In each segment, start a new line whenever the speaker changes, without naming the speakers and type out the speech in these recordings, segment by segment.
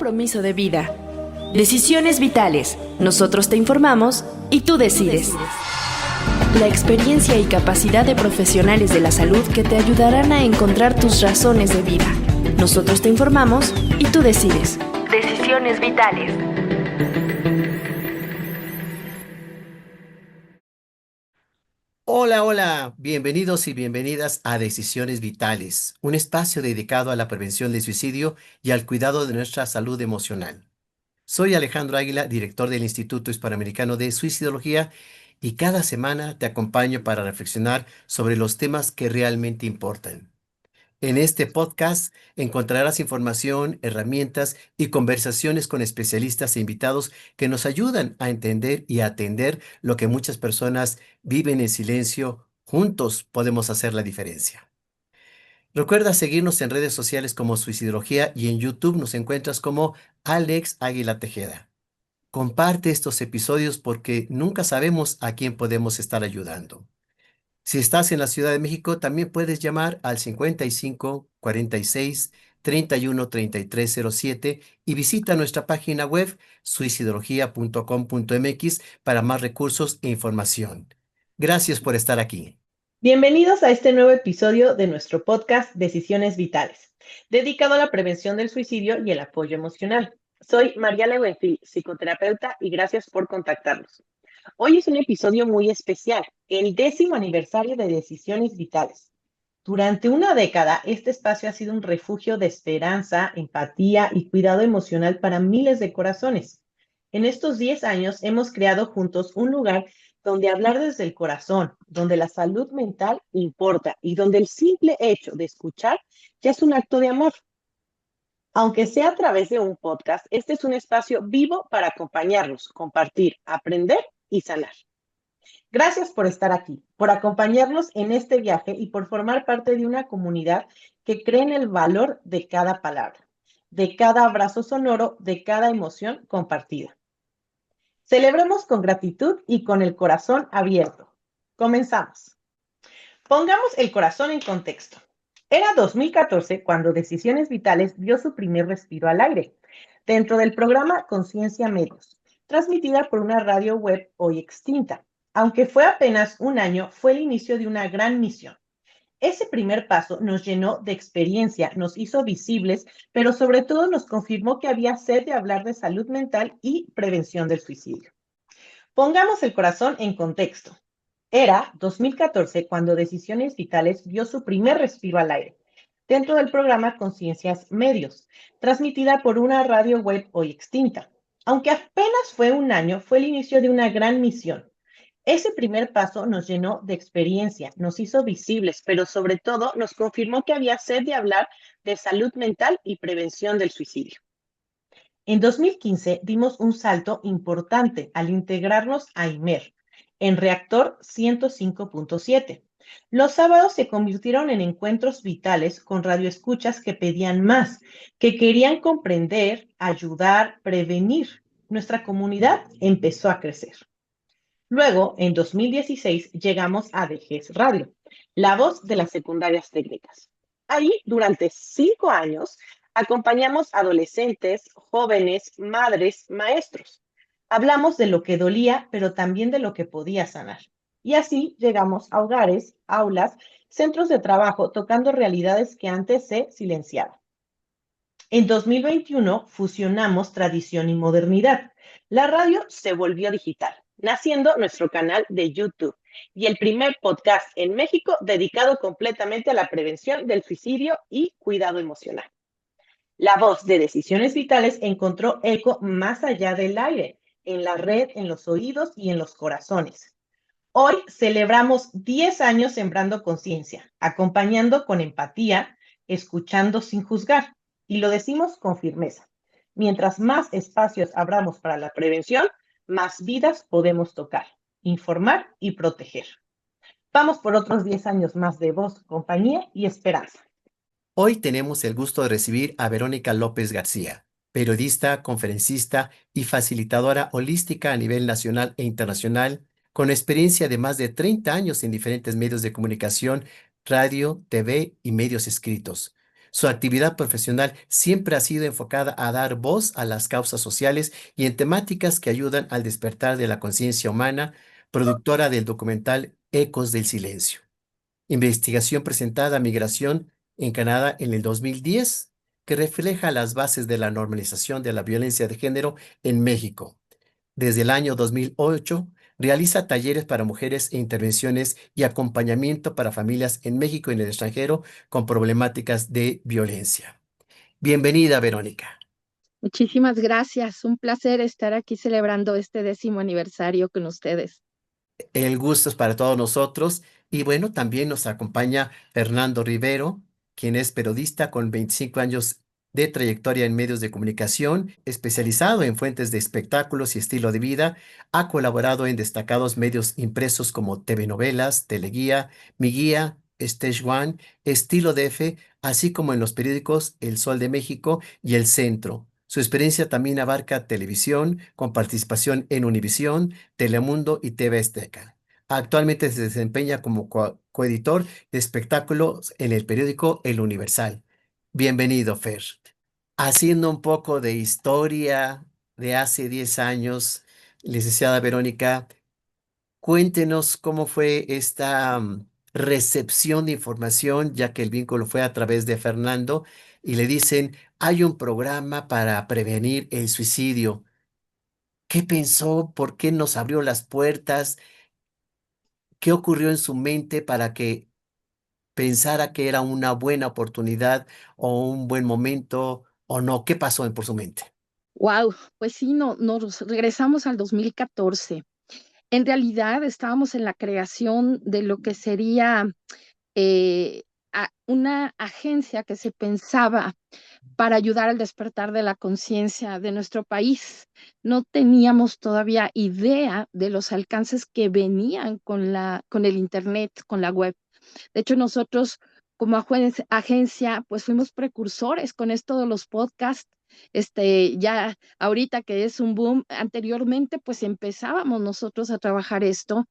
compromiso de vida. Decisiones vitales. Nosotros te informamos y tú decides. La experiencia y capacidad de profesionales de la salud que te ayudarán a encontrar tus razones de vida. Nosotros te informamos y tú decides. Decisiones vitales.
Hola, hola, bienvenidos y bienvenidas a Decisiones Vitales, un espacio dedicado a la prevención del suicidio y al cuidado de nuestra salud emocional. Soy Alejandro Águila, director del Instituto Hispanoamericano de Suicidología, y cada semana te acompaño para reflexionar sobre los temas que realmente importan. En este podcast encontrarás información, herramientas y conversaciones con especialistas e invitados que nos ayudan a entender y a atender lo que muchas personas viven en silencio. Juntos podemos hacer la diferencia. Recuerda seguirnos en redes sociales como Suicidología y en YouTube nos encuentras como Alex Águila Tejeda. Comparte estos episodios porque nunca sabemos a quién podemos estar ayudando. Si estás en la Ciudad de México, también puedes llamar al 55 46 31 3307 y visita nuestra página web suicidología.com.mx para más recursos e información. Gracias por estar aquí.
Bienvenidos a este nuevo episodio de nuestro podcast Decisiones Vitales, dedicado a la prevención del suicidio y el apoyo emocional. Soy María Lewenfil, psicoterapeuta, y gracias por contactarnos. Hoy es un episodio muy especial, el 10º aniversario de Decisiones Vitales. Durante una década, este espacio ha sido un refugio de esperanza, empatía y cuidado emocional para miles de corazones. En estos 10 años hemos creado juntos un lugar donde hablar desde el corazón, donde la salud mental importa y donde el simple hecho de escuchar ya es un acto de amor. Aunque sea a través de un podcast, este es un espacio vivo para acompañarnos, compartir, aprender y sanar. Gracias por estar aquí, por acompañarnos en este viaje y por formar parte de una comunidad que cree en el valor de cada palabra, de cada abrazo sonoro, de cada emoción compartida. Celebremos con gratitud y con el corazón abierto. Comenzamos. Pongamos el corazón en contexto. Era 2014 cuando Decisiones Vitales dio su primer respiro al aire, dentro del programa Conciencia Medios, transmitida por una radio web hoy extinta. Aunque fue apenas un año, fue el inicio de una gran misión. Ese primer paso nos llenó de experiencia, nos hizo visibles, pero sobre todo nos confirmó que había sed de hablar de salud mental y prevención del suicidio. Pongamos el corazón en contexto. Era 2014 cuando Decisiones Vitales dio su primer respiro al aire, dentro del programa Conciencias Medios, transmitida por una radio web hoy extinta. Aunque apenas fue un año, fue el inicio de una gran misión. Ese primer paso nos llenó de experiencia, nos hizo visibles, pero sobre todo nos confirmó que había sed de hablar de salud mental y prevención del suicidio. En 2015 dimos un salto importante al integrarnos a IMER, en Reactor 105.7. Los sábados se convirtieron en encuentros vitales con radioescuchas que pedían más, que querían comprender, ayudar, prevenir. Nuestra comunidad empezó a crecer. Luego, en 2016, llegamos a DGES Radio, la voz de las secundarias técnicas. Ahí, durante 5 años, acompañamos a adolescentes, jóvenes, madres, maestros. Hablamos de lo que dolía, pero también de lo que podía sanar. Y así llegamos a hogares, aulas, centros de trabajo, tocando realidades que antes se silenciaban. En 2021 fusionamos tradición y modernidad. La radio se volvió digital, naciendo nuestro canal de YouTube y el primer podcast en México dedicado completamente a la prevención del suicidio y cuidado emocional. La voz de Decisiones Vitales encontró eco más allá del aire, en la red, en los oídos y en los corazones. Hoy celebramos 10 años sembrando conciencia, acompañando con empatía, escuchando sin juzgar. Y lo decimos con firmeza. Mientras más espacios abramos para la prevención, más vidas podemos tocar, informar y proteger. Vamos por otros 10 años más de voz, compañía y esperanza.
Hoy tenemos el gusto de recibir a Verónica López García, periodista, conferencista y facilitadora holística a nivel nacional e internacional, con experiencia de más de 30 años en diferentes medios de comunicación, radio, TV y medios escritos. Su actividad profesional siempre ha sido enfocada a dar voz a las causas sociales y en temáticas que ayudan al despertar de la conciencia humana, productora del documental Ecos del Silencio. Investigación presentada a Migración en Canadá en el 2010, que refleja las bases de la normalización de la violencia de género en México. Desde el año 2008, realiza talleres para mujeres e intervenciones y acompañamiento para familias en México y en el extranjero con problemáticas de violencia. Bienvenida, Verónica.
Muchísimas gracias. Un placer estar aquí celebrando este 10º aniversario con ustedes.
El gusto es para todos nosotros. Y bueno, también nos acompaña Fernando Rivero, quien es periodista con 25 años de trayectoria en medios de comunicación, especializado en fuentes de espectáculos y estilo de vida. Ha colaborado en destacados medios impresos como TV Novelas, Teleguía, Mi Guía, Stage One, Estilo DF, así como en los periódicos El Sol de México y El Centro. Su experiencia también abarca televisión, con participación en Univisión, Telemundo y TV Azteca. Actualmente se desempeña como coeditor de espectáculos en el periódico El Universal. Bienvenido, Fer. Haciendo un poco de historia de hace 10 años, licenciada Verónica, cuéntenos cómo fue esta recepción de información, ya que el vínculo fue a través de Fernando, y le dicen, hay un programa para prevenir el suicidio. ¿Qué pensó? ¿Por qué nos abrió las puertas? ¿Qué ocurrió en su mente para que pensara que era una buena oportunidad o un buen momento o no? ¿Qué pasó por su mente?
Wow, pues sí, no, nos regresamos al 2014. En realidad estábamos en la creación de lo que sería eh, una agencia que se pensaba para ayudar al despertar de la conciencia de nuestro país. No teníamos todavía idea de los alcances que venían con el Internet, con la web. De hecho, nosotros como agencia, pues fuimos precursores con esto de los podcasts. Ya ahorita que es un boom, anteriormente pues empezábamos nosotros a trabajar esto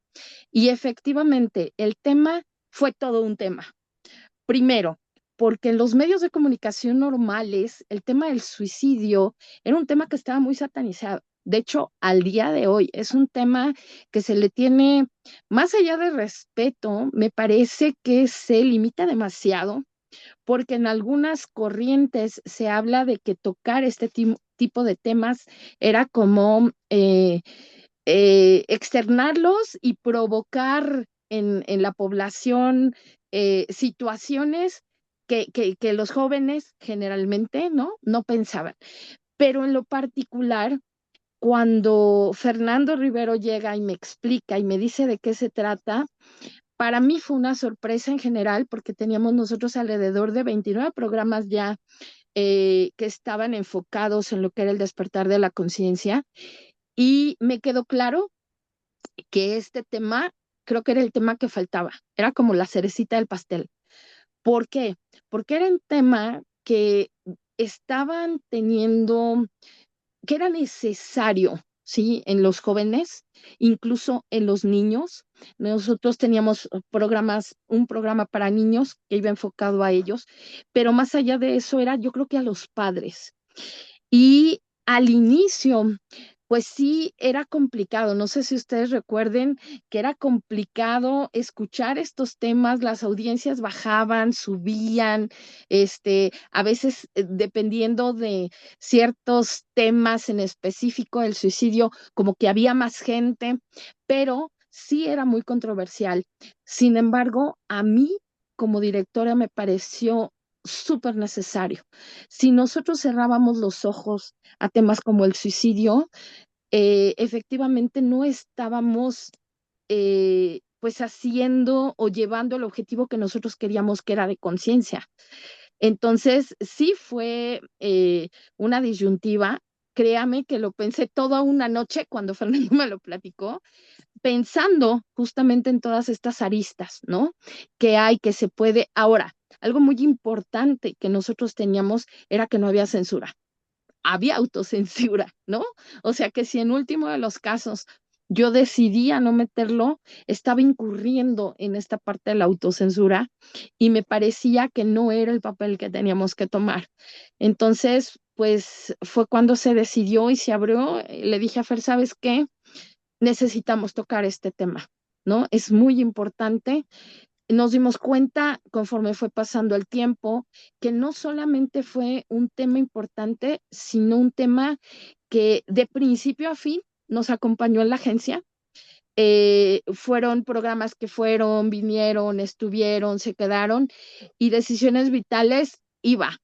y efectivamente el tema fue todo un tema. Primero, porque en los medios de comunicación normales, el tema del suicidio era un tema que estaba muy satanizado. De hecho, al día de hoy es un tema que se le tiene, más allá de respeto, me parece que se limita demasiado, porque en algunas corrientes se habla de que tocar este tipo de temas era como externarlos y provocar en la población situaciones que los jóvenes generalmente no pensaban. Pero en lo particular, cuando Fernando Rivero llega y me explica y me dice de qué se trata, para mí fue una sorpresa en general porque teníamos nosotros alrededor de 29 programas ya que estaban enfocados en lo que era el despertar de la conciencia y me quedó claro que este tema creo que era el tema que faltaba, era como la cerecita del pastel. ¿Por qué? Porque era un tema que estaban teniendo, que era necesario, ¿sí? En los jóvenes, incluso en los niños. Nosotros teníamos un programa para niños que iba enfocado a ellos, pero más allá de eso era, yo creo que a los padres. Y al inicio, pues sí, era complicado. No sé si ustedes recuerden que era complicado escuchar estos temas, las audiencias bajaban, subían, a veces dependiendo de ciertos temas en específico del suicidio, como que había más gente, pero sí era muy controversial. Sin embargo, a mí como directora me pareció súper necesario. Si nosotros cerrábamos los ojos a temas como el suicidio, efectivamente no estábamos pues haciendo o llevando el objetivo que nosotros queríamos, que era de conciencia. Entonces, sí fue una disyuntiva. Créame que lo pensé toda una noche cuando Fernando me lo platicó, pensando justamente en todas estas aristas, ¿no? Que hay, que se puede. Ahora, algo muy importante que nosotros teníamos era que no había censura, había autocensura, ¿no? O sea que si en último de los casos yo decidí a no meterlo, estaba incurriendo en esta parte de la autocensura y me parecía que no era el papel que teníamos que tomar. Entonces, pues fue cuando se decidió y se abrió. Le dije a Fer, ¿sabes qué? Necesitamos tocar este tema, ¿no? Es muy importante. Nos dimos cuenta conforme fue pasando el tiempo que no solamente fue un tema importante, sino un tema que de principio a fin nos acompañó en la agencia. Fueron programas que fueron, vinieron, estuvieron, se quedaron, y Decisiones Vitales iba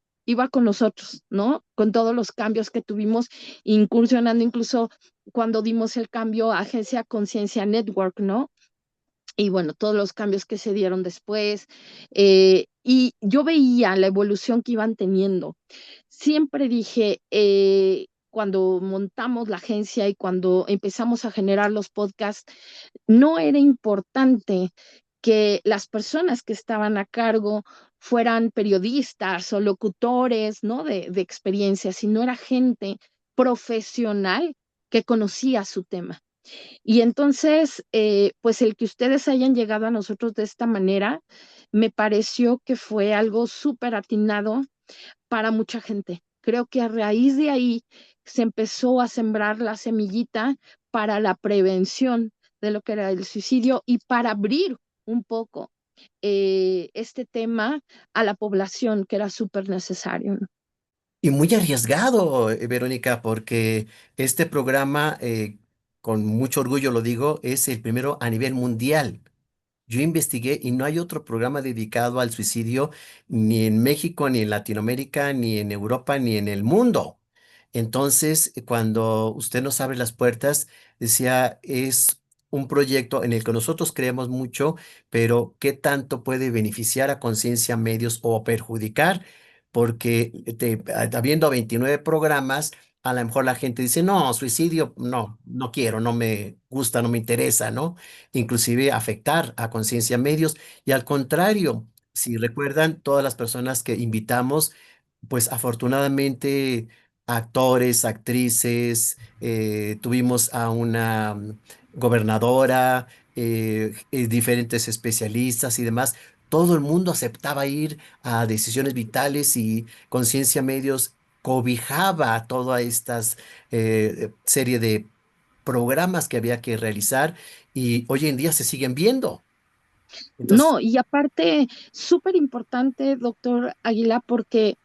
con nosotros, ¿no? Con todos los cambios que tuvimos, incursionando incluso cuando dimos el cambio a Agencia Conciencia Network, ¿no? Y bueno, todos los cambios que se dieron después, y yo veía la evolución que iban teniendo. Siempre dije, cuando montamos la agencia y cuando empezamos a generar los podcasts, no era importante que las personas que estaban a cargo fueran periodistas o locutores, ¿no? De experiencia, sino era gente profesional que conocía su tema. Y entonces, pues el que ustedes hayan llegado a nosotros de esta manera, me pareció que fue algo súper atinado para mucha gente. Creo que a raíz de ahí se empezó a sembrar la semillita para la prevención de lo que era el suicidio y para abrir un poco este tema a la población, que era súper necesario, ¿no?
Y muy arriesgado, Verónica, porque este programa, con mucho orgullo lo digo, es el primero a nivel mundial. Yo investigué y no hay otro programa dedicado al suicidio ni en México, ni en Latinoamérica, ni en Europa, ni en el mundo. Entonces, cuando usted nos abre las puertas, decía, es un proyecto en el que nosotros creemos mucho, pero ¿qué tanto puede beneficiar a Conciencia Medios o perjudicar? Porque habiendo 29 programas, a lo mejor la gente dice, no, suicidio, no, no quiero, no me gusta, no me interesa, ¿no? Inclusive afectar a Conciencia Medios. Y al contrario, si recuerdan, todas las personas que invitamos, pues afortunadamente actores, actrices, tuvimos a una gobernadora, diferentes especialistas y demás. Todo el mundo aceptaba ir a Decisiones Vitales y Conciencia Medios cobijaba toda esta serie de programas que había que realizar y hoy en día se siguen viendo. Entonces,
No, y aparte, súper importante, doctor Aguilar, porque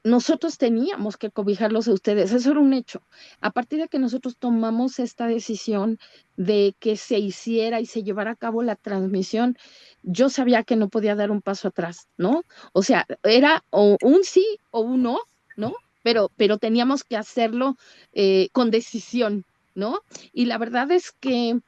nosotros teníamos que cobijarlos a ustedes, eso era un hecho. A partir de que nosotros tomamos esta decisión de que se hiciera y se llevara a cabo la transmisión, yo sabía que no podía dar un paso atrás, ¿no? O sea, era o un sí o un no, ¿no? Pero teníamos que hacerlo con decisión, ¿no? Y la verdad es que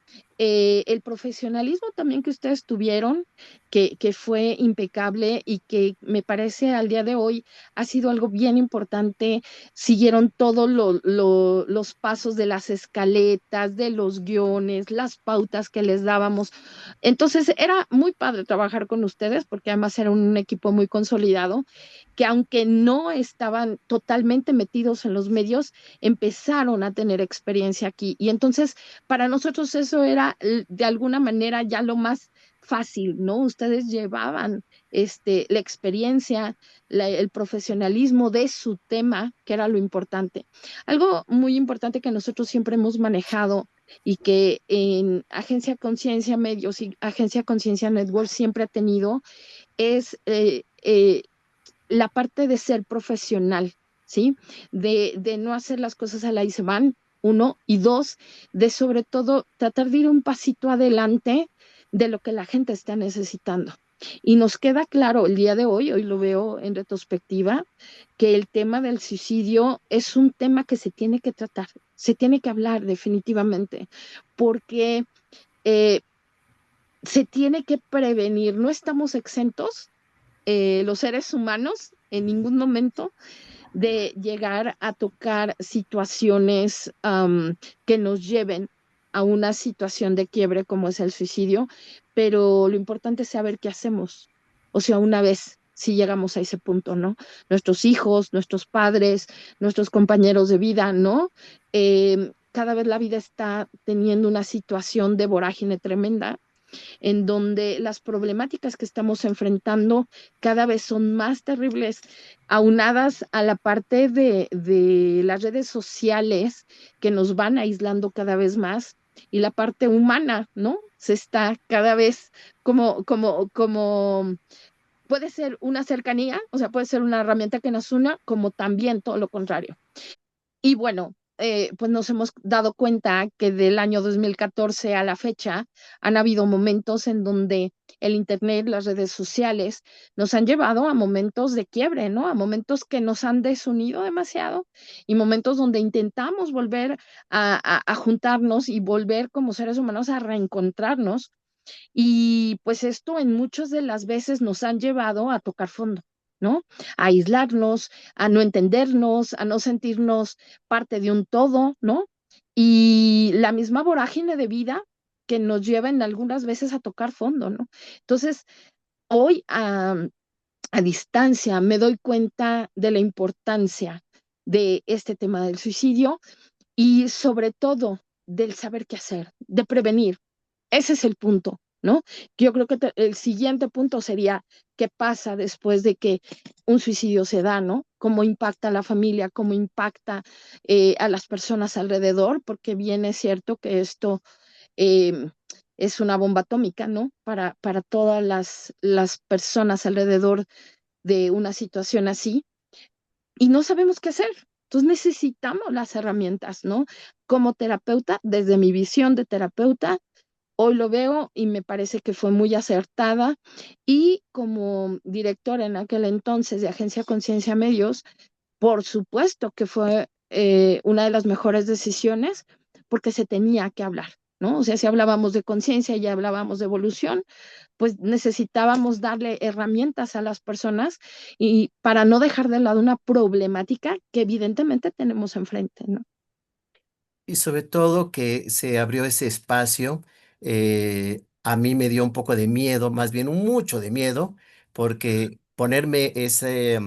el profesionalismo también que ustedes tuvieron, que fue impecable y que me parece al día de hoy ha sido algo bien importante. Siguieron todos los pasos de las escaletas, de los guiones, las pautas que les dábamos. Entonces era muy padre trabajar con ustedes porque además era un equipo muy consolidado que aunque no estaban totalmente metidos en los medios, empezaron a tener experiencia aquí. Y entonces para nosotros eso era de alguna manera ya lo más fácil, ¿no? Ustedes llevaban la experiencia, el profesionalismo de su tema, que era lo importante. Algo muy importante que nosotros siempre hemos manejado y que en Agencia Conciencia Medios y Agencia Conciencia Network siempre ha tenido es la parte de ser profesional, ¿sí? De no hacer las cosas a la y se van, uno, y dos, de sobre todo tratar de ir un pasito adelante de lo que la gente está necesitando. Y nos queda claro el día de hoy lo veo en retrospectiva, que el tema del suicidio es un tema que se tiene que tratar, se tiene que hablar definitivamente, porque eh, se tiene que prevenir, no estamos exentos los seres humanos en ningún momento de llegar a tocar situaciones que nos lleven a una situación de quiebre como es el suicidio, pero lo importante es saber qué hacemos. O sea, una vez si llegamos a ese punto, ¿no? Nuestros hijos, nuestros padres, nuestros compañeros de vida, ¿no? cada vez la vida está teniendo una situación de vorágine tremenda, en donde las problemáticas que estamos enfrentando cada vez son más terribles, aunadas a la parte de las redes sociales que nos van aislando cada vez más y la parte humana, ¿no? Se está cada vez como puede ser una cercanía, o sea, puede ser una herramienta que nos una, como también todo lo contrario. Y bueno, pues nos hemos dado cuenta que del año 2014 a la fecha han habido momentos en donde el Internet, las redes sociales, nos han llevado a momentos de quiebre, ¿no? A momentos que nos han desunido demasiado y momentos donde intentamos volver a juntarnos y volver como seres humanos a reencontrarnos. Y pues esto en muchas de las veces nos han llevado a tocar fondo, ¿no? A aislarnos, a no entendernos, a no sentirnos parte de un todo, ¿no? Y la misma vorágine de vida que nos lleva en algunas veces a tocar fondo, ¿no? Entonces, hoy a distancia me doy cuenta de la importancia de este tema del suicidio y sobre todo del saber qué hacer, de prevenir. Ese es el punto, ¿no? Yo creo que el siguiente punto sería qué pasa después de que un suicidio se da, ¿no? Cómo impacta a la familia, cómo impacta a las personas alrededor, porque bien es cierto que esto eh, es una bomba atómica, ¿no? Para todas las personas alrededor de una situación así y no sabemos qué hacer. Entonces necesitamos las herramientas, ¿no? Como terapeuta, desde mi visión de terapeuta, hoy lo veo y me parece que fue muy acertada. Y como directora en aquel entonces de Agencia Conciencia Medios, por supuesto que fue una de las mejores decisiones porque se tenía que hablar, ¿no? O sea, si hablábamos de conciencia y hablábamos de evolución, pues necesitábamos darle herramientas a las personas y para no dejar de lado una problemática que evidentemente tenemos enfrente, ¿no?
Y sobre todo que se abrió ese espacio, a mí me dio un poco de miedo, más bien mucho de miedo, porque ponerme ese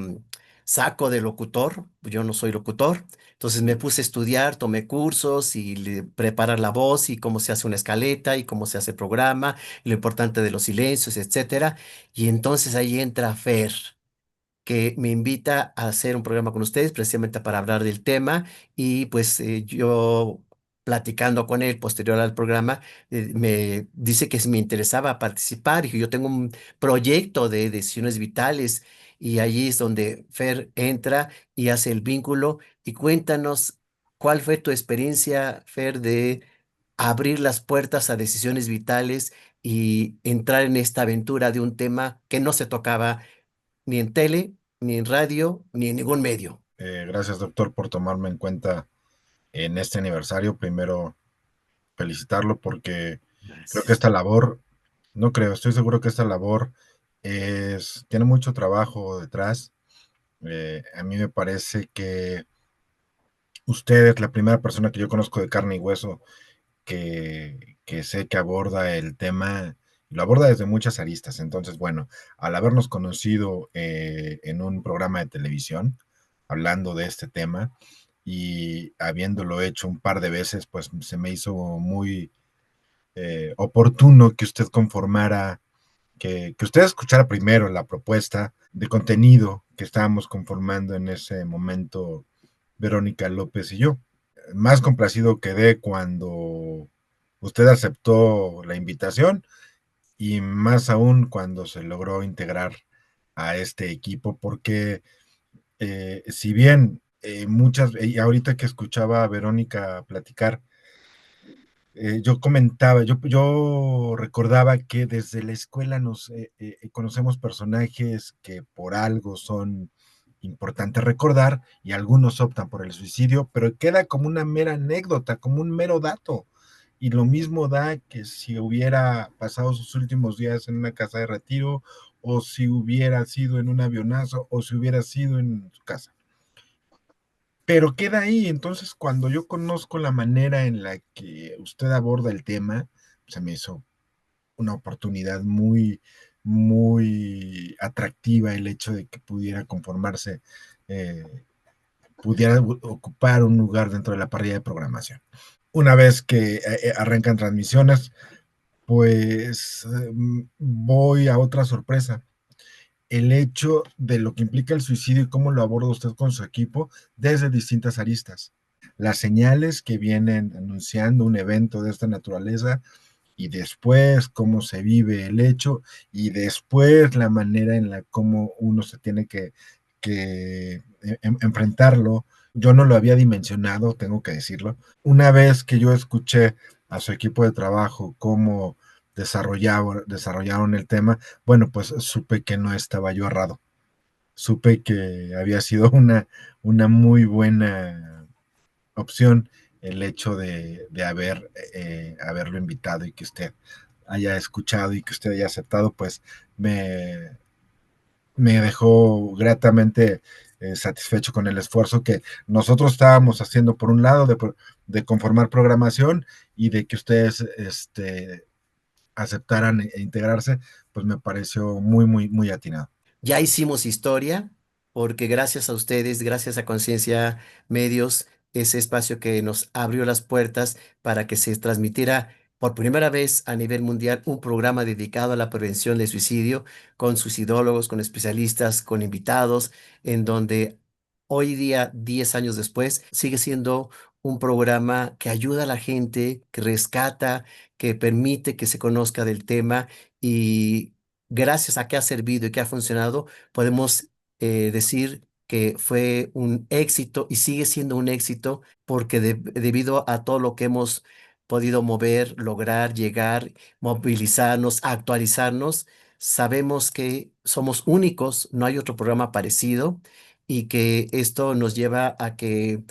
saco de locutor, yo no soy locutor, entonces me puse a estudiar, tomé cursos y preparar la voz y cómo se hace una escaleta y cómo se hace programa, y lo importante de los silencios, etcétera. Y entonces ahí entra Fer, que me invita a hacer un programa con ustedes precisamente para hablar del tema y pues yo platicando con él posterior al programa me dice que si me interesaba participar y que yo tengo un proyecto de decisiones vitales y allí es donde Fer entra y hace el vínculo y cuéntanos cuál fue tu experiencia, Fer, de abrir las puertas a decisiones vitales y entrar en esta aventura de un tema que no se tocaba ni en tele, ni en radio, ni en ningún medio.
Gracias, doctor, por tomarme en cuenta en este aniversario. Primero, felicitarlo porque creo que
Gracias.
esta labor, no creo, estoy seguro que esta labor tiene mucho trabajo detrás. A mí me parece que usted es la primera persona que yo conozco de carne y hueso que sé que aborda el tema, y lo aborda desde muchas aristas. Entonces, bueno, al habernos conocido en un programa de televisión, hablando de este tema, y habiéndolo hecho un par de veces, pues se me hizo muy oportuno que usted conformara, que usted escuchara primero la propuesta de contenido que estábamos conformando en ese momento Verónica López y yo. Más complacido quedé cuando usted aceptó la invitación y más aún cuando se logró integrar a este equipo, porque si bien y ahorita que escuchaba a Verónica platicar, yo comentaba, yo recordaba que desde la escuela nos conocemos personajes que por algo son importantes recordar y algunos optan por el suicidio, pero queda como una mera anécdota, como un mero dato. Y lo mismo da que si hubiera pasado sus últimos días en una casa de retiro, o si hubiera sido en un avionazo, o si hubiera sido en su casa. Pero queda ahí. Entonces, cuando yo conozco la manera en la que usted aborda el tema, se me hizo una oportunidad muy, muy atractiva el hecho de que pudiera conformarse eh, pudiera ocupar un lugar dentro de la parrilla de programación. Una vez que arrancan transmisiones, pues voy a otra sorpresa. El hecho de lo que implica el suicidio y cómo lo aborda usted con su equipo desde distintas aristas. Las señales que vienen anunciando un evento de esta naturaleza y después cómo se vive el hecho y después la manera en la cómo uno se tiene que enfrentarlo. Yo no lo había dimensionado, tengo que decirlo. Una vez que yo escuché a su equipo de trabajo cómo desarrollaron el tema, bueno, pues supe que no estaba yo errado. Supe que había sido una muy buena opción el hecho de haberlo invitado y que usted haya escuchado y que usted haya aceptado, pues me dejó gratamente satisfecho con el esfuerzo que nosotros estábamos haciendo, por un lado, de conformar programación y de que ustedes aceptaran e integrarse, pues me pareció muy, muy, muy atinado.
Ya hicimos historia porque gracias a ustedes, gracias a Conciencia Medios, ese espacio que nos abrió las puertas para que se transmitiera por primera vez a nivel mundial un programa dedicado a la prevención del suicidio con suicidólogos, con especialistas, con invitados, en donde hoy día, 10 años después, sigue siendo un programa que ayuda a la gente, que rescata, que permite que se conozca del tema y gracias a que ha servido y que ha funcionado, podemos decir que fue un éxito y sigue siendo un éxito porque debido a todo lo que hemos podido mover, lograr, llegar, movilizarnos, actualizarnos, sabemos que somos únicos, no hay otro programa parecido y que esto nos lleva a que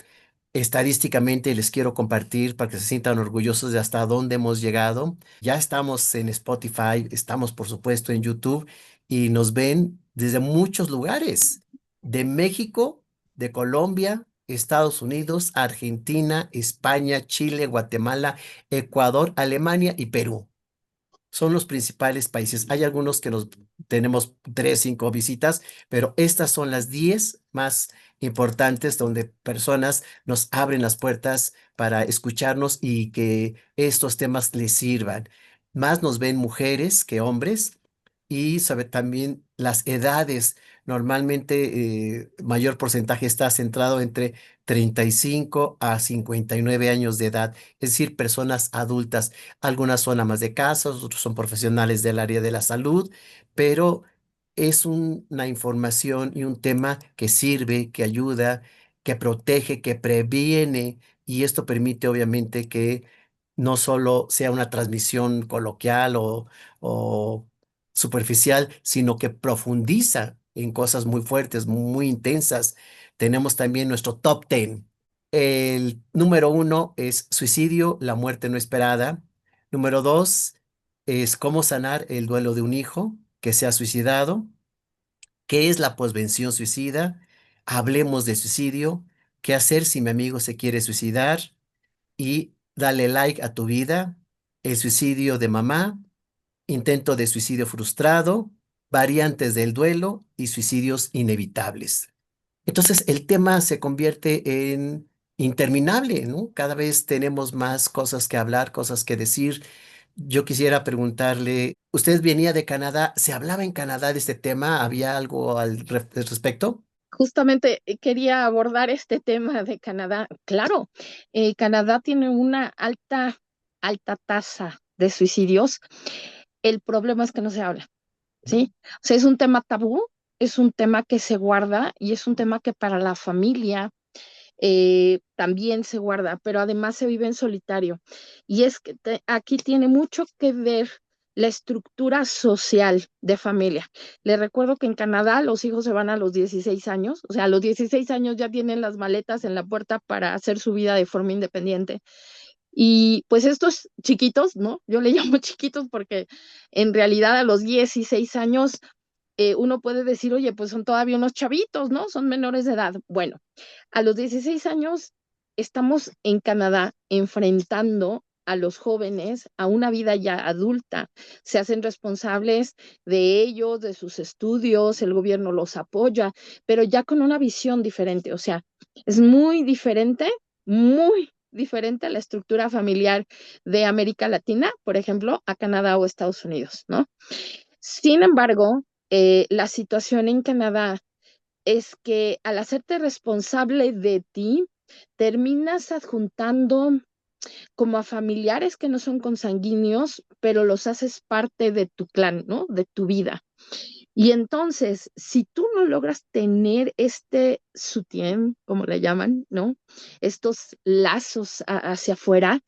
estadísticamente les quiero compartir para que se sientan orgullosos de hasta dónde hemos llegado. Ya estamos en Spotify, estamos por supuesto en YouTube y nos ven desde muchos lugares, de México, de Colombia, Estados Unidos, Argentina, España, Chile, Guatemala, Ecuador, Alemania y Perú. Son los principales países. Hay algunos que nos tenemos 3, 5 visitas, pero estas son las 10 más importantes donde personas nos abren las puertas para escucharnos y que estos temas les sirvan. Más nos ven mujeres que hombres y sobre también las edades. Normalmente mayor porcentaje está centrado entre 35 a 59 años de edad, es decir, personas adultas. Algunas son amas de casa, otros son profesionales del área de la salud, pero es una información y un tema que sirve, que ayuda, que protege, que previene, y esto permite obviamente que no solo sea una transmisión coloquial o superficial, sino que profundiza en cosas muy fuertes, muy intensas. Tenemos también nuestro top 10. El número 1 es suicidio, la muerte no esperada. Número 2 es cómo sanar el duelo de un hijo que se ha suicidado. ¿Qué es la posvención suicida? Hablemos de suicidio. ¿Qué hacer si mi amigo se quiere suicidar? Y dale like a tu vida. El suicidio de mamá, intento de suicidio frustrado, variantes del duelo y suicidios inevitables. Entonces el tema se convierte en interminable, ¿no? Cada vez tenemos más cosas que hablar, cosas que decir. Yo quisiera preguntarle, usted venía de Canadá, ¿se hablaba en Canadá de este tema? ¿Había algo al respecto?
Justamente quería abordar este tema de Canadá. Claro, Canadá tiene una alta tasa de suicidios. El problema es que no se habla, ¿sí? O sea, es un tema tabú, es un tema que se guarda y es un tema que para la familia también se guarda, pero además se vive en solitario. Y es que aquí tiene mucho que ver la estructura social de familia. Les recuerdo que en Canadá los hijos se van a los 16 años, o sea, a los 16 años ya tienen las maletas en la puerta para hacer su vida de forma independiente. Y pues estos chiquitos, ¿no? Yo le llamo chiquitos porque en realidad a los 16 años uno puede decir, oye, pues son todavía unos chavitos, ¿no? Son menores de edad. Bueno, a los 16 años estamos en Canadá enfrentando a los jóvenes a una vida ya adulta. Se hacen responsables de ellos, de sus estudios, el gobierno los apoya, pero ya con una visión diferente. O sea, Es muy diferente a la estructura familiar de América Latina, por ejemplo, a Canadá o Estados Unidos, ¿no? Sin embargo, la situación en Canadá es que al hacerte responsable de ti, terminas adjuntando como a familiares que no son consanguíneos, pero los haces parte de tu clan, ¿no? De tu vida. Y entonces, si tú no logras tener este sutién, como le llaman, ¿no? Estos lazos hacia afuera,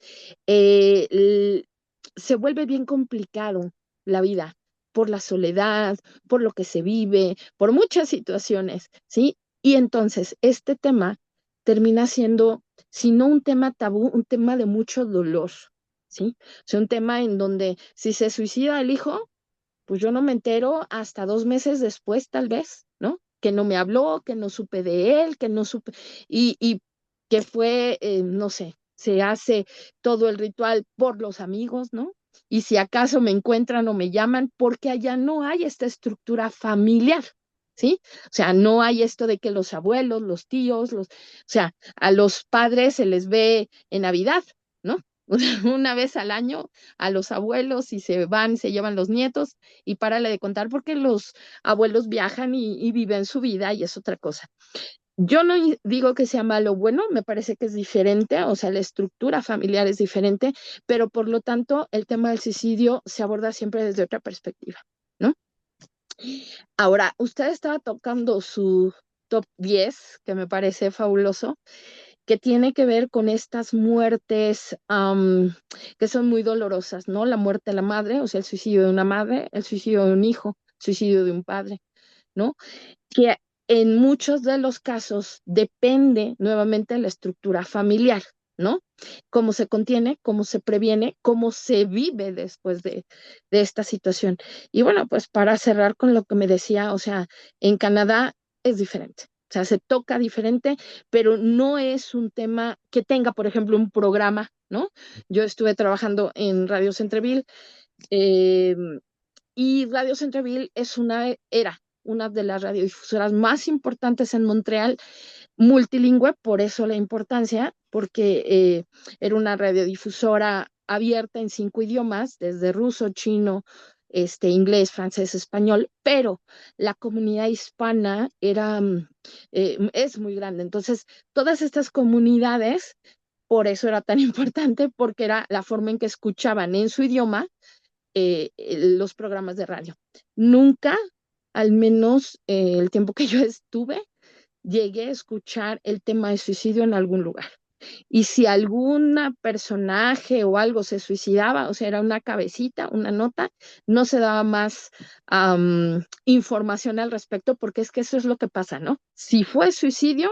se vuelve bien complicado la vida por la soledad, por lo que se vive, por muchas situaciones, ¿sí? Y entonces, este tema termina siendo, si no un tema tabú, un tema de mucho dolor, ¿sí? O sea, un tema en donde si se suicida el hijo, pues yo no me entero hasta 2 meses después, tal vez, ¿no? Que no me habló, que no supe de él, que no supe, y que fue, no sé, se hace todo el ritual por los amigos, ¿no? Y si acaso me encuentran o me llaman, porque allá no hay esta estructura familiar, ¿sí? O sea, no hay esto de que los abuelos, los tíos, o sea, a los padres se les ve en Navidad, ¿no? Una vez al año a los abuelos y se van, se llevan los nietos y párale de contar porque los abuelos viajan y viven su vida y es otra cosa. Yo no digo que sea malo o bueno, me parece que es diferente, o sea, la estructura familiar es diferente, pero por lo tanto el tema del suicidio se aborda siempre desde otra perspectiva, ¿no? Ahora, usted estaba tocando su top 10, que me parece fabuloso, que tiene que ver con estas muertes que son muy dolorosas, ¿no? La muerte de la madre, o sea, el suicidio de una madre, el suicidio de un hijo, el suicidio de un padre, ¿no? Que en muchos de los casos depende nuevamente de la estructura familiar, ¿no? Cómo se contiene, cómo se previene, cómo se vive después de esta situación. Y bueno, pues para cerrar con lo que me decía, o sea, en Canadá es diferente. O sea, se toca diferente, pero no es un tema que tenga, por ejemplo, un programa, ¿no? Yo estuve trabajando en Radio Centreville, eh, y Radio Centreville era una de las radiodifusoras más importantes en Montreal, multilingüe, por eso la importancia, porque era una radiodifusora abierta en 5 idiomas, desde ruso, chino, inglés, francés, español, pero la comunidad hispana es muy grande. Entonces, todas estas comunidades, por eso era tan importante, porque era la forma en que escuchaban en su idioma los programas de radio. Nunca, al menos el tiempo que yo estuve, llegué a escuchar el tema de suicidio en algún lugar. Y si algún personaje o algo se suicidaba, o sea, era una cabecita, una nota, no se daba más información al respecto, porque es que eso es lo que pasa, ¿no? Si fue suicidio,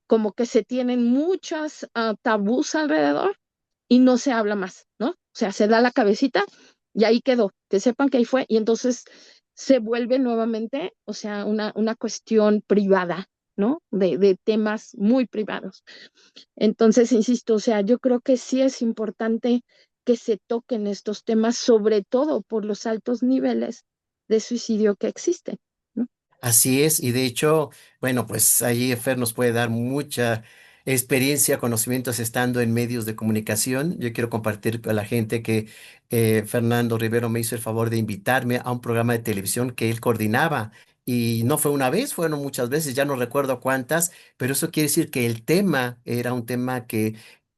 como que se tienen muchas tabús alrededor y no se habla más, ¿no? O sea, se da la cabecita y ahí quedó, que sepan que ahí fue, y entonces se vuelve nuevamente, o sea, una cuestión privada, ¿no? De temas muy privados. Entonces, insisto, o sea, yo creo que sí es importante que se toquen estos temas, sobre todo por los altos niveles de suicidio que existen, ¿no?
Así es, y de hecho, bueno, pues ahí Fer nos puede dar mucha experiencia, conocimientos estando en medios de comunicación. Yo quiero compartir con la gente que Fernando Rivero me hizo el favor de invitarme a un programa de televisión que él coordinaba. Y no fue una vez, fueron muchas veces, ya no recuerdo cuántas, pero eso quiere decir que el tema era un tema que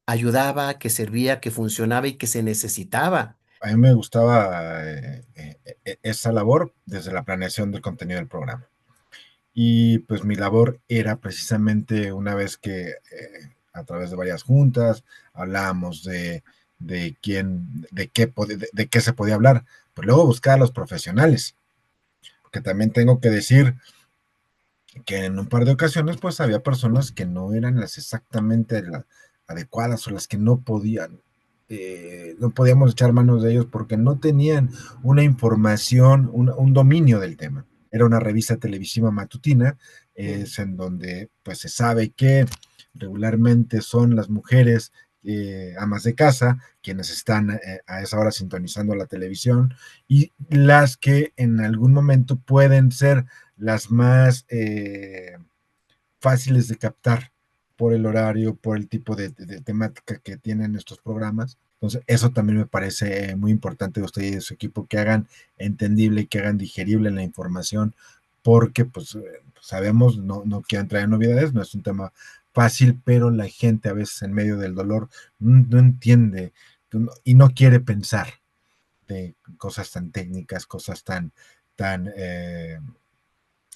ayudaba, que servía, que funcionaba y que se necesitaba.
A mí me gustaba esa labor desde la planeación del contenido del programa. Y pues mi labor era precisamente una vez que a través de varias juntas hablábamos de qué se podía hablar, pues luego buscar a los profesionales, porque también tengo que decir que en un par de ocasiones pues había personas que no eran las exactamente las adecuadas o las que no podíamos echar manos de ellos porque no tenían una información, un dominio del tema. Era una revista televisiva matutina, es en donde pues se sabe que regularmente son las mujeres amas de casa quienes están a esa hora sintonizando la televisión y las que en algún momento pueden ser las más fáciles de captar por el horario, por el tipo de temática que tienen estos programas. Entonces, eso también me parece muy importante de usted y de su equipo, que hagan entendible, que hagan digerible la información, porque pues sabemos, no quiero entrar en novedades, no es un tema fácil, pero la gente a veces en medio del dolor no entiende y no quiere pensar de cosas tan técnicas, cosas tan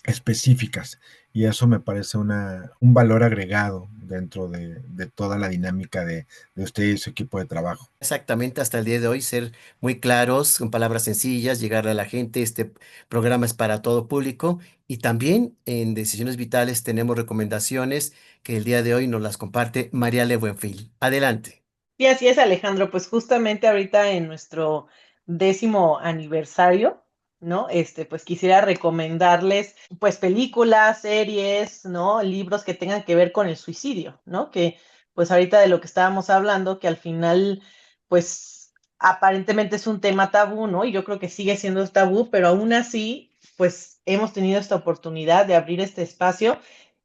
específicas, y eso me parece un valor agregado dentro de toda la dinámica de usted y su equipo de trabajo.
Exactamente, hasta el día de hoy ser muy claros, con palabras sencillas, llegarle a la gente. Este programa es para todo público y también en Decisiones Vitales tenemos recomendaciones que el día de hoy nos las comparte Mariale Buenfil. Adelante.
Y así es, Alejandro, pues justamente ahorita en nuestro 10º aniversario, ¿no? Pues quisiera recomendarles, pues, películas, series, ¿no? Libros que tengan que ver con el suicidio, ¿no? Que, pues, ahorita de lo que estábamos hablando, que al final, pues, aparentemente es un tema tabú, ¿no? Y yo creo que sigue siendo tabú, pero aún así, pues, hemos tenido esta oportunidad de abrir este espacio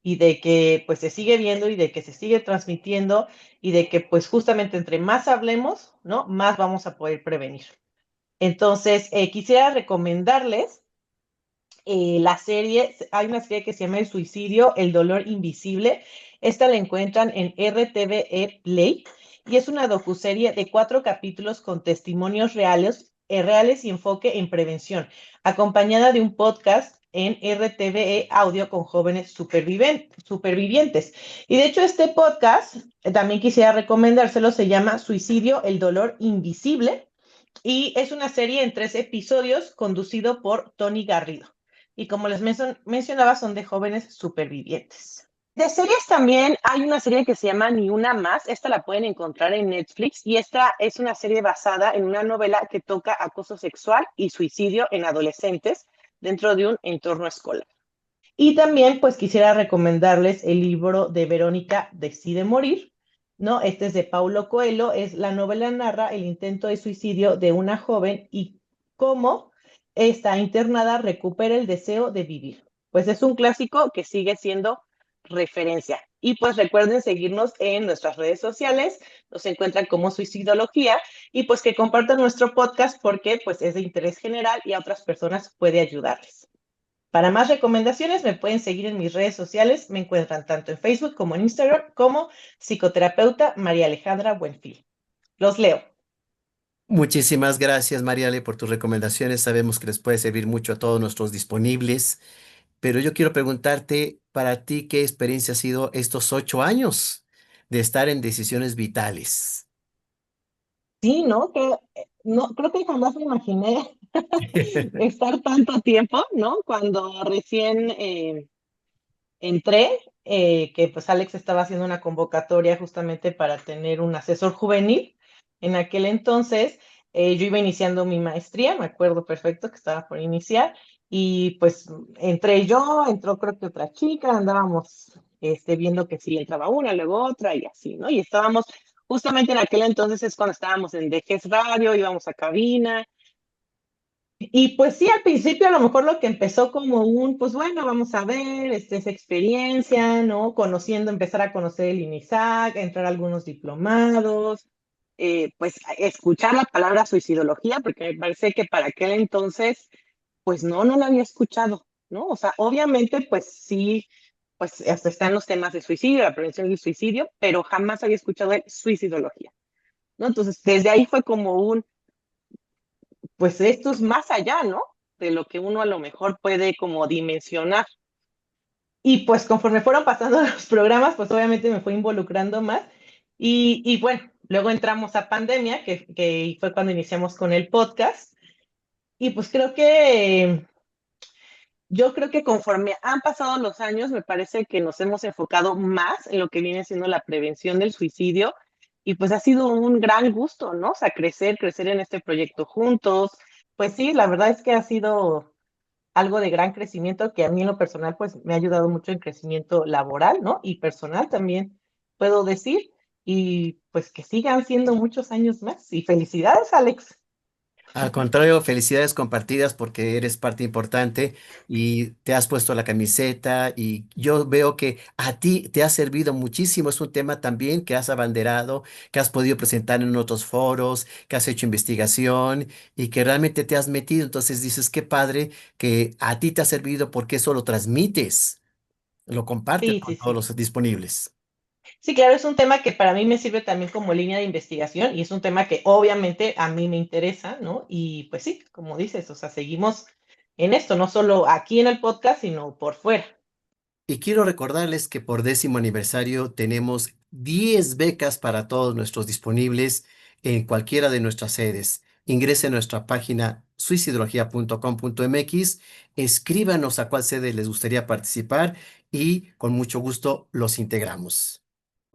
y de que, pues, se sigue viendo y de que se sigue transmitiendo y de que pues justamente entre más hablemos, ¿no? Más vamos a poder prevenir. Entonces, quisiera recomendarles hay una serie que se llama El suicidio, el dolor invisible. Esta la encuentran en RTVE Play y es una docuserie de 4 capítulos con testimonios reales y enfoque en prevención, acompañada de un podcast en RTVE Audio con jóvenes supervivientes. Y de hecho este podcast, también quisiera recomendárselo, se llama Suicidio, el dolor invisible y es una serie en 3 episodios conducido por Tony Garrido. Y como les mencionaba, son de jóvenes supervivientes. De series también hay una serie que se llama Ni Una Más. Esta la pueden encontrar en Netflix y esta es una serie basada en una novela que toca acoso sexual y suicidio en adolescentes dentro de un entorno escolar. Y también pues quisiera recomendarles el libro de Verónica Decide Morir, ¿no? Este es de Paulo Coelho, la novela narra el intento de suicidio de una joven y cómo esta internada recupera el deseo de vivir. Pues es un clásico que sigue siendo referencia. Y pues recuerden seguirnos en nuestras redes sociales, nos encuentran como Suicidología y pues que compartan nuestro podcast porque pues es de interés general y a otras personas puede ayudarles. Para más recomendaciones me pueden seguir en mis redes sociales, me encuentran tanto en Facebook como en Instagram como psicoterapeuta María Alejandra Buenfil. Los leo.
Muchísimas gracias, Mariale, por tus recomendaciones. Sabemos que les puede servir mucho a todos nuestros disponibles, pero yo quiero preguntarte, para ti, ¿qué experiencia ha sido estos 8 años de estar en Decisiones Vitales?
Sí, ¿no? No, creo que jamás me imaginé estar tanto tiempo, ¿no? Cuando recién entré, que pues Alex estaba haciendo una convocatoria justamente para tener un asesor juvenil. En aquel entonces, yo iba iniciando mi maestría, me acuerdo perfecto que estaba por iniciar, y pues entró creo que otra chica, andábamos viendo que sí entraba una, luego otra y así, ¿no? Y estábamos, justamente en aquel entonces es cuando estábamos en Dejes Radio, íbamos a cabina, y pues sí, al principio a lo mejor lo que empezó como pues bueno, vamos a ver, esa experiencia, ¿no? Empezar a conocer el INISAC, entrar a algunos diplomados, pues escuchar la palabra suicidología, porque me parece que para aquel entonces, pues no la había escuchado, ¿no? O sea, obviamente, pues sí, pues hasta están los temas de suicidio, la prevención del suicidio, pero jamás había escuchado de suicidología, ¿no? Entonces, desde ahí fue como pues esto es más allá, ¿no? De lo que uno a lo mejor puede como dimensionar. Y pues conforme fueron pasando los programas, pues obviamente me fue involucrando más. Y bueno, luego entramos a pandemia, que fue cuando iniciamos con el podcast. Y pues yo creo que conforme han pasado los años, me parece que nos hemos enfocado más en lo que viene siendo la prevención del suicidio. Y pues ha sido un gran gusto, ¿no? O sea, crecer en este proyecto juntos. Pues sí, la verdad es que ha sido algo de gran crecimiento que a mí en lo personal pues me ha ayudado mucho en crecimiento laboral, ¿no? Y personal también puedo decir. Y pues que sigan siendo muchos años más. Y felicidades, Alex.
Al contrario, felicidades compartidas porque eres parte importante y te has puesto la camiseta y yo veo que a ti te ha servido muchísimo. Es un tema también que has abanderado, que has podido presentar en otros foros, que has hecho investigación y que realmente te has metido. Entonces dices, qué padre que a ti te ha servido porque eso lo transmites, lo compartes
Sí,
con
sí,
todos
sí.
los disponibles.
Sí, claro, es un tema que para mí me sirve también como línea de investigación y es un tema que obviamente a mí me interesa, ¿no? Y pues sí, como dices, o sea, seguimos en esto, no solo aquí en el podcast, sino por fuera.
Y quiero recordarles que por 10º aniversario tenemos 10 becas para todos nuestros disponibles en cualquiera de nuestras sedes. Ingrese a nuestra página suicidología.com.mx, escríbanos a cuál sede les gustaría participar y con mucho gusto los integramos.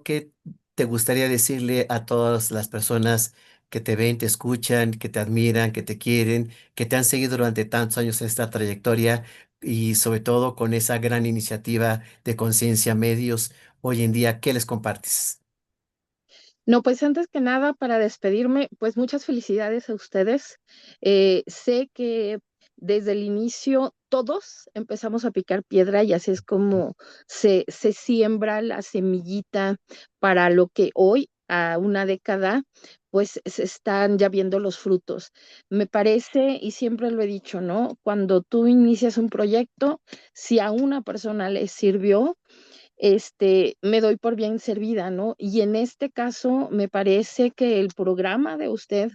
¿Qué te gustaría decirle a todas las personas que te ven, te escuchan, que te admiran, que te quieren, que te han seguido durante tantos años en esta trayectoria y sobre todo con esa gran iniciativa de Conciencia Medios hoy en día? ¿Qué les compartes?
No, pues antes que nada, para despedirme, pues muchas felicidades a ustedes. Sé que desde el inicio todos empezamos a picar piedra y así es como se siembra la semillita para lo que hoy, a una década, pues se están ya viendo los frutos. Me parece, y siempre lo he dicho, ¿no? Cuando tú inicias un proyecto, si a una persona le sirvió, me doy por bien servida, ¿no? Y en este caso, me parece que el programa de usted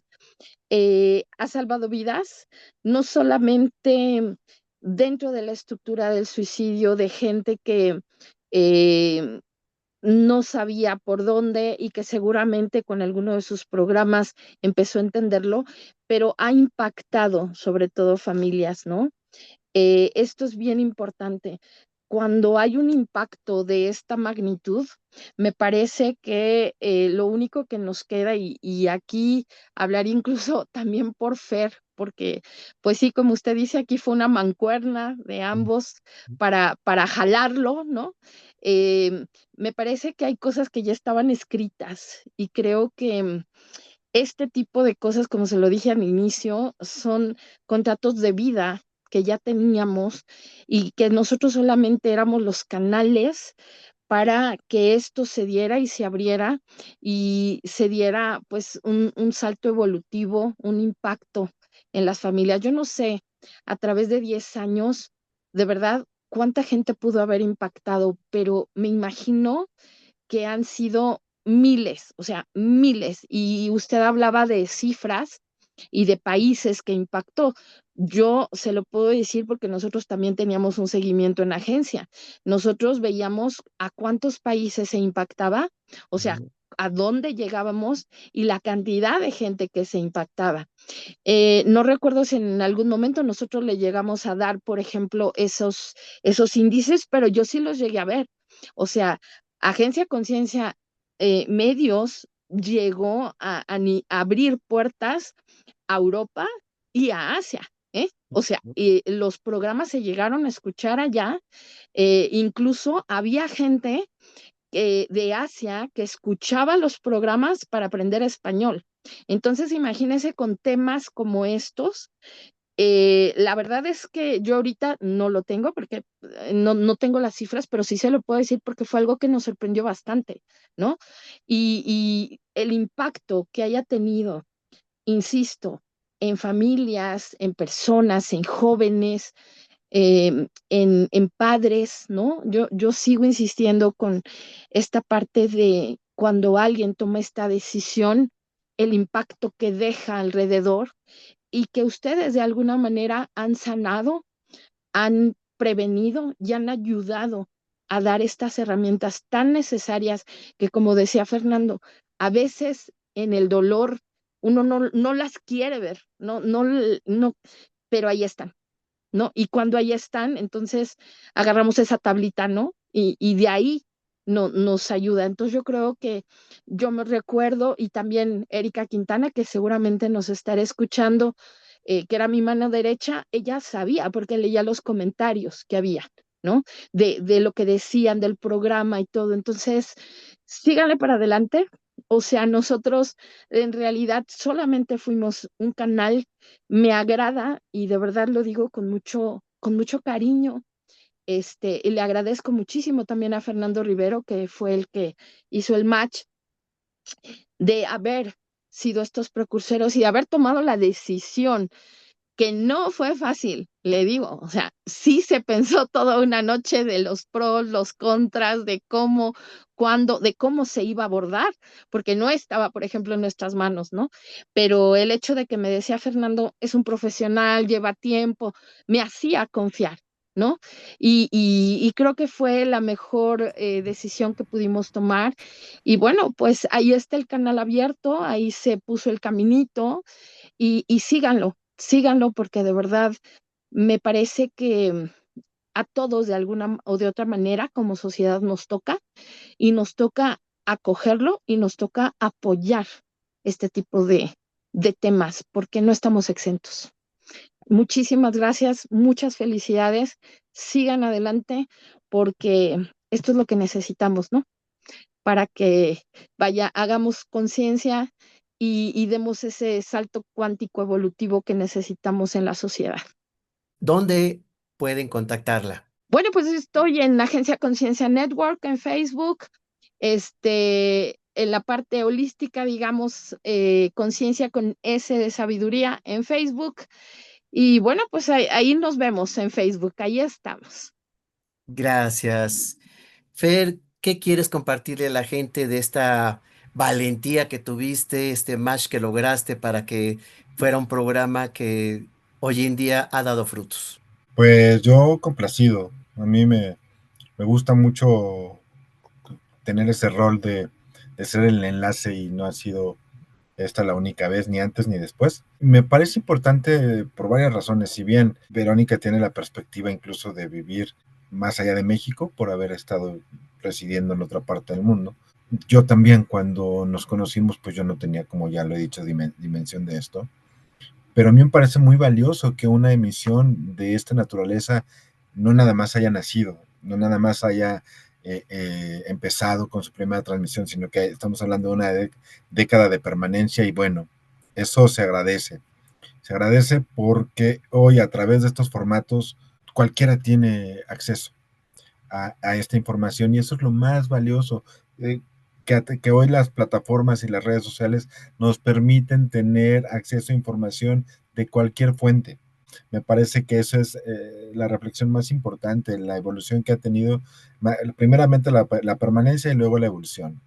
ha salvado vidas, no solamente dentro de la estructura del suicidio de gente que eh, no sabía por dónde y que seguramente con alguno de sus programas empezó a entenderlo, pero ha impactado sobre todo familias, ¿no? Esto es bien importante. Cuando hay un impacto de esta magnitud, me parece que lo único que nos queda, y aquí hablar incluso también por Fer, porque pues sí, como usted dice, aquí fue una mancuerna de ambos para jalarlo, ¿no? Eh, Me parece que hay cosas que ya estaban escritas y creo que este tipo de cosas, como se lo dije al inicio, son contratos de vida que ya teníamos y que nosotros solamente éramos los canales para que esto se diera y se abriera y se diera pues un salto evolutivo, un impacto en las familias. Yo no sé, a través de 10 años, de verdad, cuánta gente pudo haber impactado, pero me imagino que han sido miles, o sea, miles. Y usted hablaba de cifras y de países que impactó. Yo se lo puedo decir porque nosotros también teníamos un seguimiento en agencia. Nosotros veíamos a cuántos países se impactaba, o sea, a dónde llegábamos y la cantidad de gente que se impactaba. No recuerdo si en algún momento nosotros le llegamos a dar, por ejemplo, esos índices, pero yo sí los llegué a ver. O sea, Agencia Conciencia Medios llegó a abrir puertas a Europa y a Asia, ¿eh? O sea, los programas se llegaron a escuchar allá, incluso había gente de Asia que escuchaba los programas para aprender español. Entonces, imagínense con temas como estos. La verdad es que yo ahorita no lo tengo porque no tengo las cifras, pero sí se lo puedo decir porque fue algo que nos sorprendió bastante, ¿no? Y el impacto que haya tenido, insisto, en familias, en personas, en jóvenes, en padres, ¿no? Yo sigo insistiendo con esta parte de cuando alguien toma esta decisión, el impacto que deja alrededor y que ustedes de alguna manera han sanado, han prevenido y han ayudado a dar estas herramientas tan necesarias que, como decía Fernando, a veces en el dolor uno no las quiere ver, no, pero ahí están, ¿no? Y cuando ahí están, entonces agarramos esa tablita, ¿no? Y de ahí nos ayuda. Entonces yo creo que yo me recuerdo, y también Erika Quintana, que seguramente nos estará escuchando, que era mi mano derecha, ella sabía porque leía los comentarios que había, ¿no? De lo que decían del programa y todo. Entonces, síganle para adelante. O sea, nosotros en realidad solamente fuimos un canal. Me agrada y de verdad lo digo con mucho cariño. Y le agradezco muchísimo también a Fernando Rivero, que fue el que hizo el match de haber sido estos precursores y de haber tomado la decisión, que no fue fácil, le digo, o sea, sí se pensó toda una noche de los pros, los contras, de cómo, cuándo, de cómo se iba a abordar, porque no estaba, por ejemplo, en nuestras manos, ¿no? Pero el hecho de que me decía Fernando, es un profesional, lleva tiempo, me hacía confiar. ¿No? Y creo que fue la mejor decisión que pudimos tomar. Y bueno, pues ahí está el canal abierto, ahí se puso el caminito y síganlo, síganlo porque de verdad me parece que a todos de alguna o de otra manera como sociedad nos toca y nos toca acogerlo y nos toca apoyar este tipo de temas porque no estamos exentos. Muchísimas gracias, muchas felicidades, sigan adelante porque esto es lo que necesitamos, ¿no? Para que vaya, hagamos conciencia y demos ese salto cuántico evolutivo que necesitamos en la sociedad.
¿Dónde pueden contactarla?
Bueno, pues estoy en la Agencia Conciencia Network en Facebook, en la parte holística, digamos, conciencia con S de sabiduría en Facebook. Y bueno, pues ahí nos vemos en Facebook, ahí estamos.
Gracias. Fer, ¿qué quieres compartirle a la gente de esta valentía que tuviste, este match que lograste para que fuera un programa que hoy en día ha dado frutos?
Pues yo complacido. A mí me gusta mucho tener ese rol de ser el enlace y no ha sido esta la única vez, ni antes ni después. Me parece importante por varias razones. Si bien Verónica tiene la perspectiva incluso de vivir más allá de México por haber estado residiendo en otra parte del mundo, yo también cuando nos conocimos, pues yo no tenía, como ya lo he dicho, dimensión de esto. Pero a mí me parece muy valioso que una emisión de esta naturaleza no nada más haya nacido, no nada más haya empezado con su primera transmisión, sino que estamos hablando de una década de permanencia y bueno, eso se agradece. Se agradece porque hoy a través de estos formatos cualquiera tiene acceso a esta información y eso es lo más valioso. Que hoy las plataformas y las redes sociales nos permiten tener acceso a información de cualquier fuente. Me parece que eso es la reflexión más importante, la evolución que ha tenido, primeramente la permanencia y luego la evolución.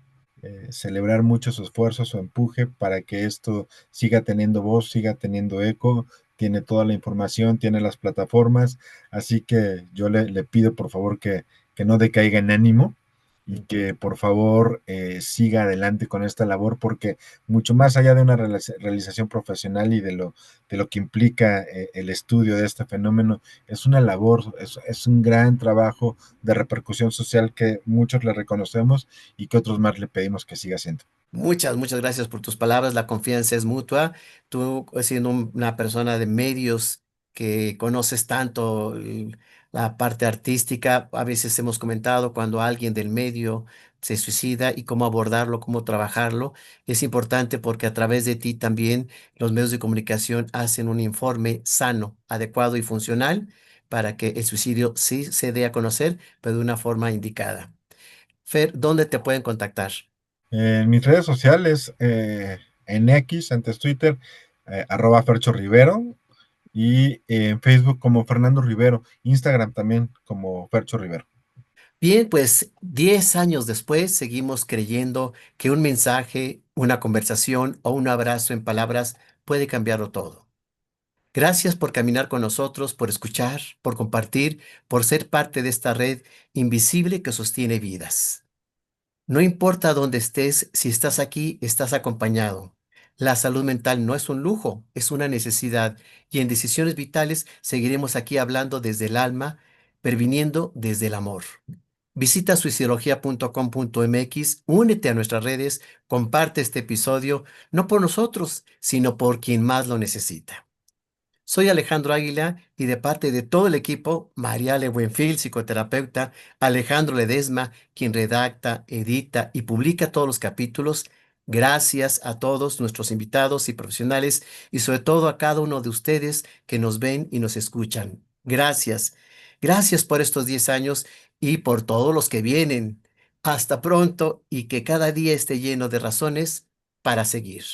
Celebrar mucho su esfuerzo, su empuje para que esto siga teniendo voz, siga teniendo eco, tiene toda la información, tiene las plataformas, así que yo le pido por favor que no decaiga en ánimo y que por favor siga adelante con esta labor porque mucho más allá de una realización profesional y de lo que implica el estudio de este fenómeno, es una labor, es un gran trabajo de repercusión social que muchos le reconocemos y que otros más le pedimos que siga haciendo.
Muchas gracias por tus palabras. La confianza es mutua. Tú, siendo una persona de medios que conoces tanto la parte artística, a veces hemos comentado cuando alguien del medio se suicida y cómo abordarlo, cómo trabajarlo. Es importante porque a través de ti también los medios de comunicación hacen un informe sano, adecuado y funcional para que el suicidio sí se dé a conocer, pero de una forma indicada. Fer, ¿dónde te pueden contactar?
En mis redes sociales, en X, antes Twitter, @Fercho Rivero, y en Facebook como Fernando Rivero, Instagram también como Fercho Rivero.
Bien, pues 10 años después seguimos creyendo que un mensaje, una conversación o un abrazo en palabras puede cambiarlo todo. Gracias por caminar con nosotros, por escuchar, por compartir, por ser parte de esta red invisible que sostiene vidas. No importa dónde estés, si estás aquí, estás acompañado. La salud mental no es un lujo, es una necesidad y en decisiones vitales seguiremos aquí hablando desde el alma, previniendo desde el amor. Visita suicidología.com.mx, únete a nuestras redes, comparte este episodio, no por nosotros, sino por quien más lo necesita. Soy Alejandro Águila y de parte de todo el equipo, Mariale Buenfil, psicoterapeuta, Alejandro Ledesma, quien redacta, edita y publica todos los capítulos, Gracias a todos nuestros invitados y profesionales y sobre todo a cada uno de ustedes que nos ven y nos escuchan. Gracias. Gracias por estos 10 años y por todos los que vienen. Hasta pronto y que cada día esté lleno de razones para seguir.